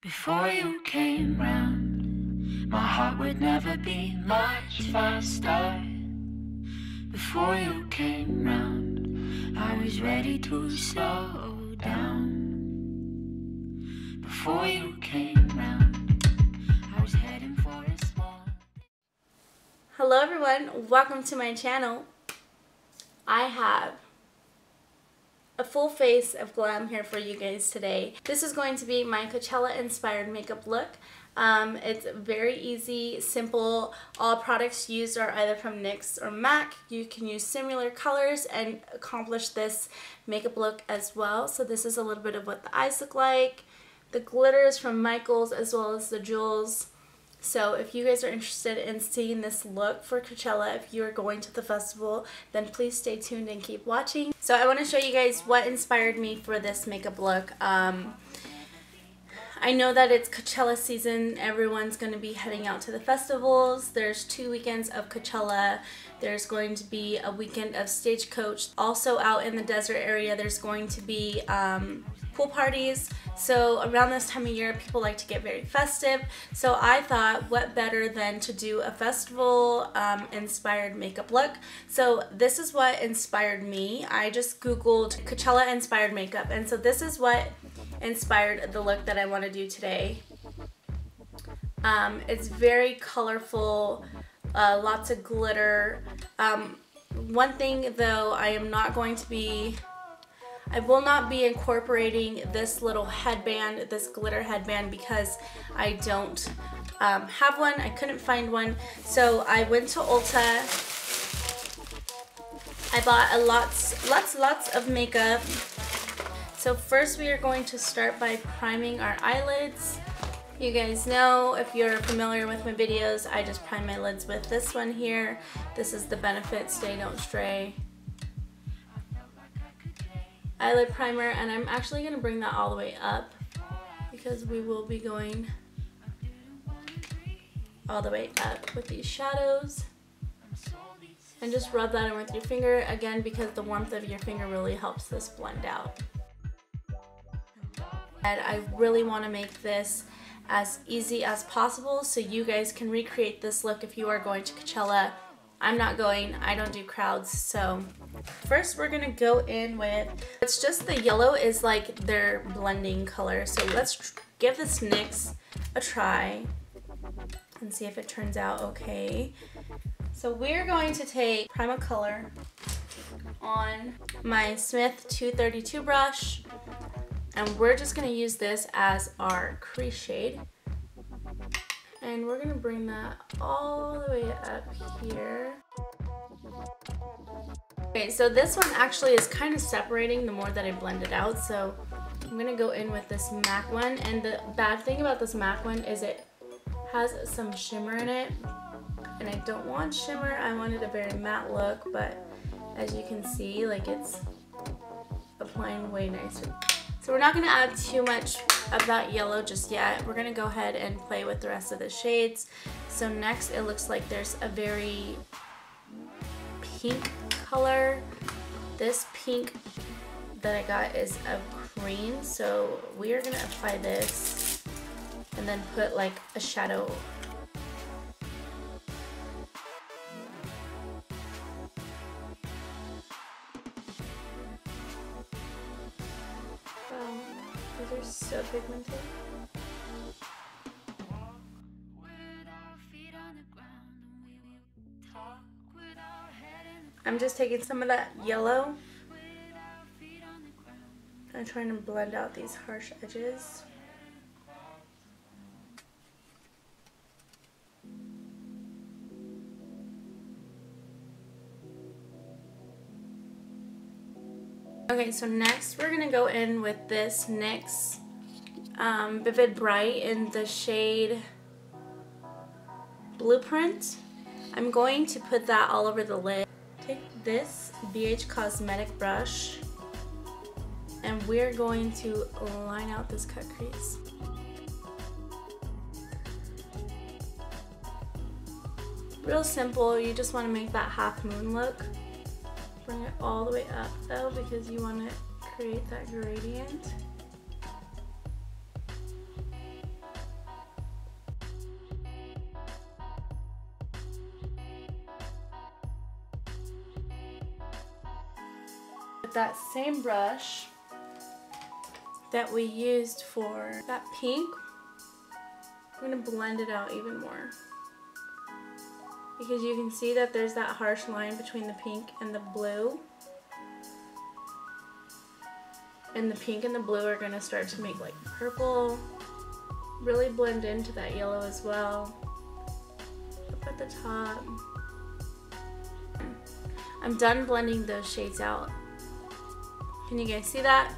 Before you came round, my heart would never beat much faster. Before you came round, I was ready to slow down. Before you came round, I was heading for a small... Hello everyone, welcome to my channel. I have a full face of glam here for you guys today. This is going to be my Coachella inspired makeup look. It's very easy, simple. All products used are either from NYX or MAC. You can use similar colors and accomplish this makeup look as well. So this is a little bit of what the eyes look like. The glitter is from Michaels as well as the jewels. So if you guys are interested in seeing this look for Coachella, if you are going to the festival, then please stay tuned and keep watching. So I want to show you guys what inspired me for this makeup look. I know that it's Coachella season. Everyone's going to be heading out to the festivals. There's 2 weekends of Coachella. There's going to be a weekend of Stagecoach. Also out in the desert area, there's going to be pool parties. So around this time of year, people like to get very festive. So I thought, what better than to do a festival inspired makeup look. So this is what inspired me. I just Googled Coachella inspired makeup, and so this is what inspired the look that I want to do today. It's very colorful, lots of glitter. One thing though, I will not be incorporating this little headband, this glitter headband, because I don't have one. I couldn't find one. So I went to Ulta. I bought lots of makeup. So first we are going to start by priming our eyelids. You guys know, if you're familiar with my videos, I just prime my lids with this one here. This is the Benefit Stay Don't Stray eyelid primer, and I'm actually going to bring that all the way up because we will be going all the way up with these shadows. And just rub that in with your finger, again, because the warmth of your finger really helps this blend out. And I really want to make this as easy as possible so you guys can recreate this look if you are going to Coachella. I'm not going, I don't do crowds. So first we're gonna go in with, it's just the yellow is like their blending color. So let's give this NYX a try and see if it turns out okay. So we're going to take Primacolor on my Smith 232 brush, and we're just gonna use this as our crease shade. And we're gonna bring that all the way up here. Okay, so this one actually is kind of separating the more that I blend it out. So I'm gonna go in with this MAC one. And the bad thing about this MAC one is it has some shimmer in it. And I don't want shimmer, I wanted a very matte look, but as you can see, like it's applying way nicer. So we're not gonna add too much of that yellow just yet. We're gonna go ahead and play with the rest of the shades. So next it looks like there's a very pink color. This pink that I got is a cream. So we are gonna apply this and then put like a shadow. These are so pigmented. I'm just taking some of that yellow and trying to blend out these harsh edges. Okay, so next we're gonna go in with this NYX Vivid Bright in the shade Blueprint. I'm going to put that all over the lid. Take this BH Cosmetic brush and we're going to line out this cut crease. Real simple, you just want to make that half moon look. Bring it all the way up though because you want to create that gradient. With that same brush that we used for that pink, I'm going to blend it out even more. Because you can see that there's that harsh line between the pink and the blue. And the pink and the blue are going to start to make like purple. Really blend into that yellow as well. Up at the top. I'm done blending those shades out. Can you guys see that?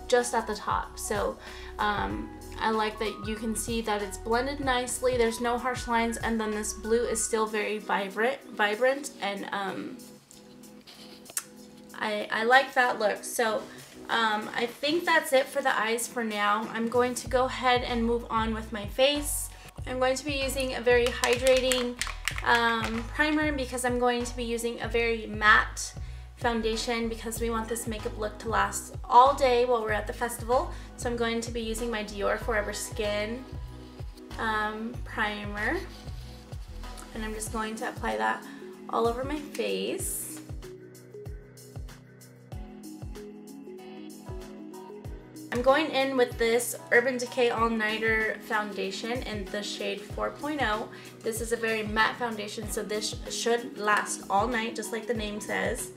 Just at the top. So I like that you can see that it's blended nicely. There's no harsh lines, and then this blue is still very vibrant, and I like that look. So I think that's it for the eyes for now. I'm going to go ahead and move on with my face. I'm going to be using a very hydrating primer because I'm going to be using a very matte foundation because we want this makeup look to last all day while we're at the festival. So I'm going to be using my Dior Forever Skin primer, and I'm just going to apply that all over my face. I'm going in with this Urban Decay All Nighter foundation in the shade 4.0. This is a very matte foundation, so this should last all night, just like the name says.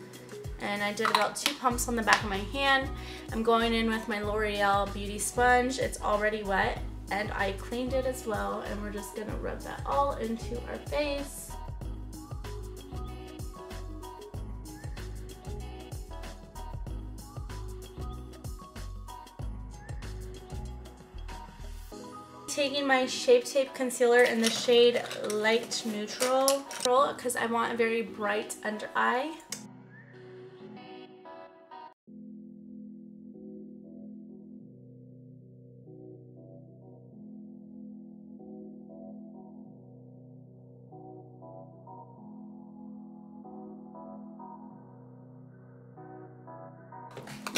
And I did about 2 pumps on the back of my hand. I'm going in with my L'Oreal Beauty Sponge. It's already wet, and I cleaned it as well, and we're just gonna rub that all into our face. Taking my Shape Tape concealer in the shade Light Neutral because I want a very bright under eye.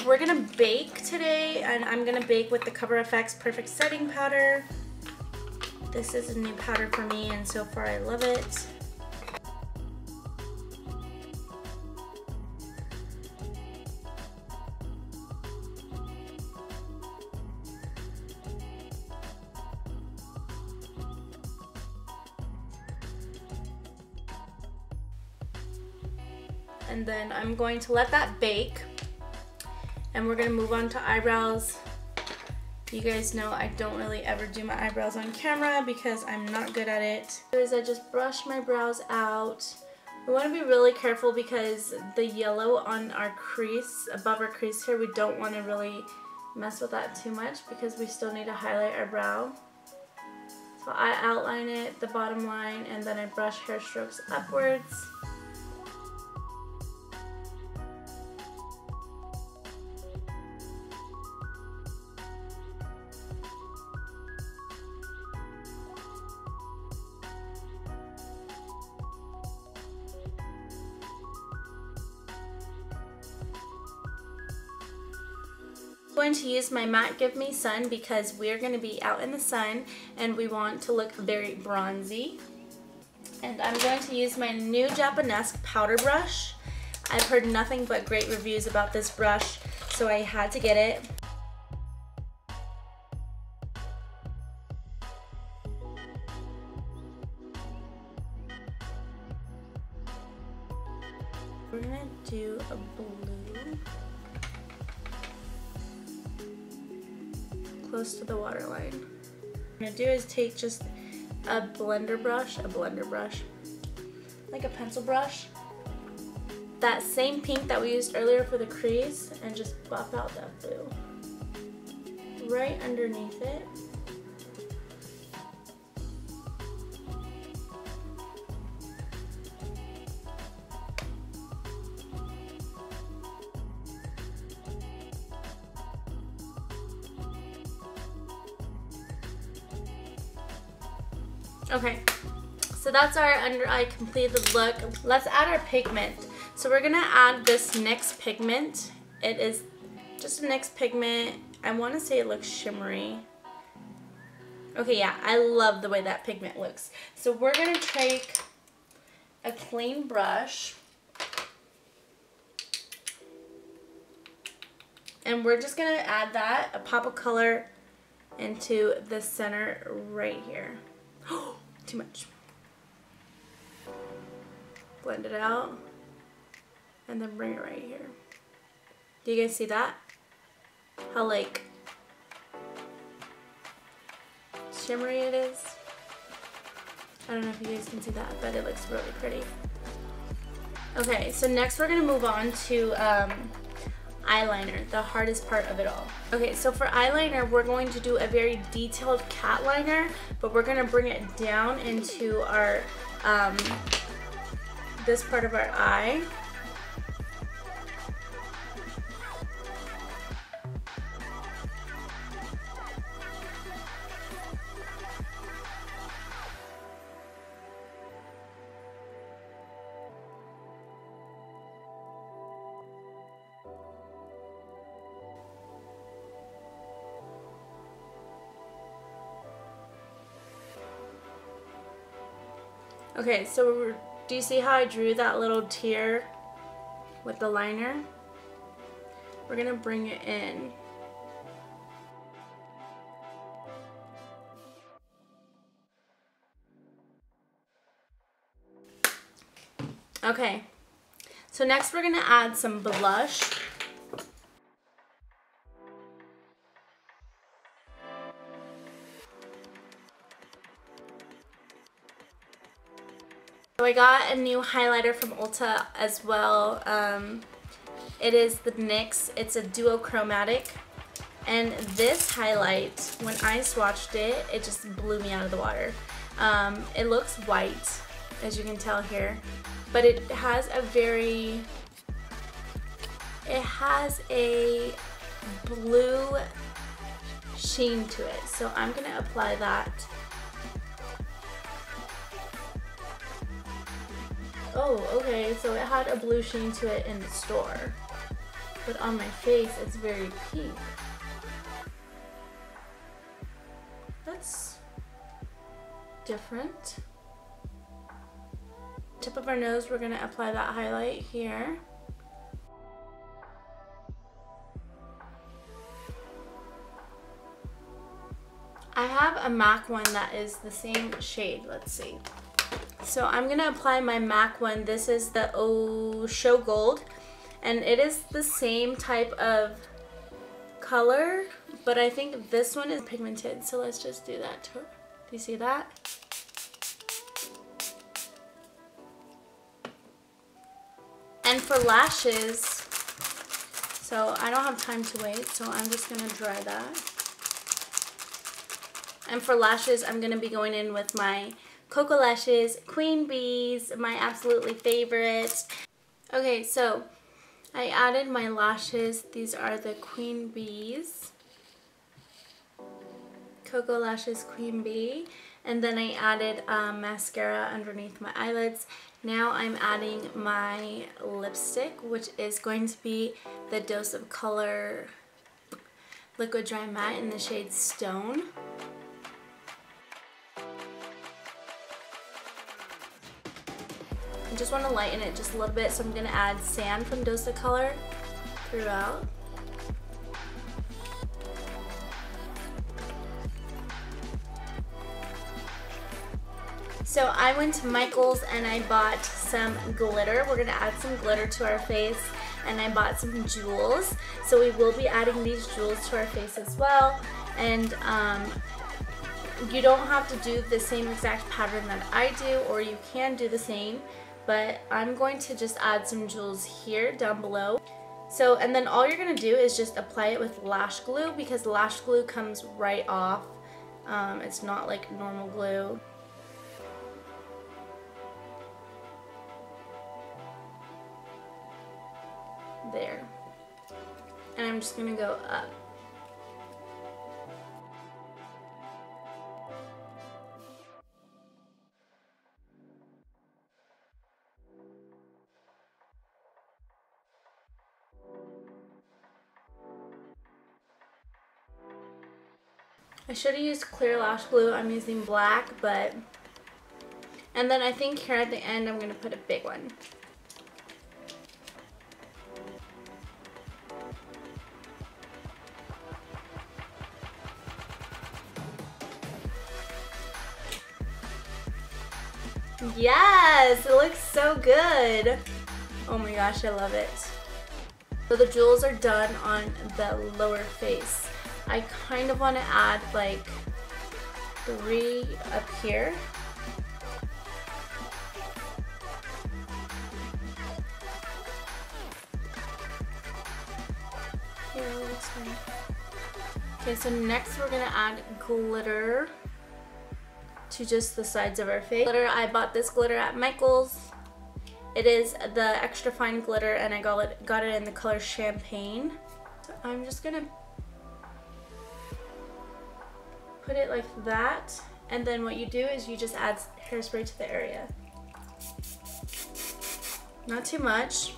We're gonna bake today, and I'm gonna bake with the Cover FX Perfect Setting Powder. This is a new powder for me, and so far I love it. And then I'm going to let that bake, and we're gonna move on to eyebrows. You guys know I don't really ever do my eyebrows on camera because I'm not good at it. I just brush my brows out. We want to be really careful because the yellow on our crease, above our crease here, we don't want to really mess with that too much because we still need to highlight our brow. So I outline it, the bottom line, and then I brush hair strokes upwards. I'm going to use my Matte Give Me Sun because we're going to be out in the sun and we want to look very bronzy. And I'm going to use my new Japanesque powder brush. I've heard nothing but great reviews about this brush, so I had to get it. We're going to do a blue close to the waterline. What I'm going to do is take just a blender brush, like a pencil brush, that same pink that we used earlier for the crease, and just buff out that blue right underneath it. Okay, so that's our under eye completed look. Let's add our pigment. So we're gonna add this NYX pigment. It is just a NYX pigment. I wanna say it looks shimmery. Okay, yeah, I love the way that pigment looks. So we're gonna take a clean brush And we're just gonna add that, a pop of color, into the center right here. Too much. Blend it out. And then bring it right here. Do you guys see that? How like shimmery it is? I don't know if you guys can see that, but it looks really pretty. Okay, so next we're gonna move on to eyeliner, the hardest part of it all. Okay, so for eyeliner, we're going to do a very detailed cat liner, but we're gonna bring it down into our, this part of our eye. Okay, so do you see how I drew that little tear with the liner? We're gonna bring it in. Okay, so next we're gonna add some blush. So I got a new highlighter from Ulta as well. It is the NYX. It's a duochromatic. And this highlight, when I swatched it, it just blew me out of the water. It looks white, as you can tell here, but it has a blue sheen to it. So I'm gonna apply that. Oh, okay, so it had a blue sheen to it in the store, but on my face it's very pink. That's different. Tip of our nose, we're gonna apply that highlight here. I have a MAC one that is the same shade, let's see. So I'm gonna apply my MAC one. This is the Show Gold, and it is the same type of color, but I think this one is pigmented. So let's just do that. Do you see that? And for lashes, so I don't have time to wait, so I'm just gonna dry that. And for lashes, I'm gonna be going in with my Cocoa Lashes Queen Bees, my absolutely favorite. Okay, so I added my lashes. These are the Queen Bees. Cocoa Lashes Queen Bee. And then I added mascara underneath my eyelids. Now I'm adding my lipstick, which is going to be the Dose of Color Liquid Dry Matte in the shade Stone. I just want to lighten it just a little bit, so I'm going to add Sand from Dose of Color throughout. So I went to Michael's and I bought some glitter. We're going to add some glitter to our face, and I bought some jewels. So we will be adding these jewels to our face as well. And you don't have to do the same exact pattern that I do, or you can do the same. But I'm going to just add some jewels here down below. So, and then all you're going to do is just apply it with lash glue, because lash glue comes right off. It's not like normal glue. There. And I'm just going to go up. I should have used clear lash glue. I'm using black, but... And then I think here at the end I'm going to put a big one. Yes, it looks so good. Oh my gosh, I love it. So the jewels are done on the lower face. I kind of want to add like 3 up here. Here, looks fine. Okay, so next we're gonna add glitter to just the sides of our face. Glitter, I bought this glitter at Michael's. It is the extra fine glitter and I got it in the color Champagne. So I'm just gonna put it like that, and then what you do is you just add hairspray to the area. Not too much.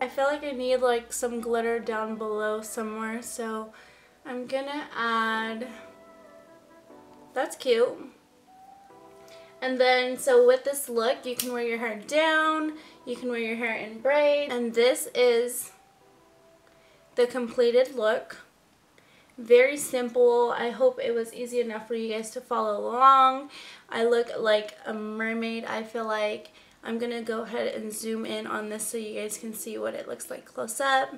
I feel like I need like some glitter down below somewhere, so I'm gonna add, that's cute. And then, so with this look, you can wear your hair down, you can wear your hair in braids, and this is the completed look. Very simple. I hope it was easy enough for you guys to follow along. I look like a mermaid, I feel like. I'm gonna go ahead and zoom in on this so you guys can see what it looks like close up.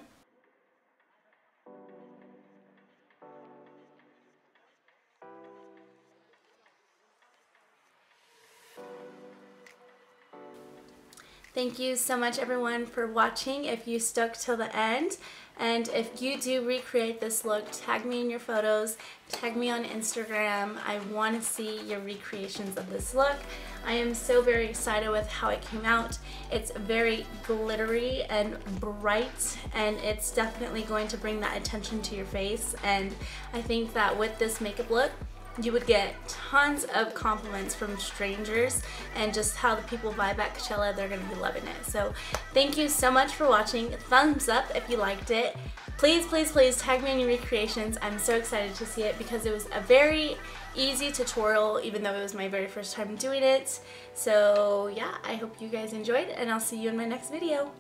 Thank you so much everyone for watching if you stuck till the end. And if you do recreate this look, tag me in your photos, tag me on Instagram. I want to see your recreations of this look. I am so very excited with how it came out. It's very glittery and bright, and it's definitely going to bring that attention to your face. And I think that with this makeup look, you would get tons of compliments from strangers, and just how the people vibe at Coachella, they're gonna be loving it. So thank you so much for watching. Thumbs up if you liked it. Please, please, please tag me in your recreations. I'm so excited to see it because it was a very easy tutorial, even though it was my very first time doing it. So yeah, I hope you guys enjoyed, and I'll see you in my next video.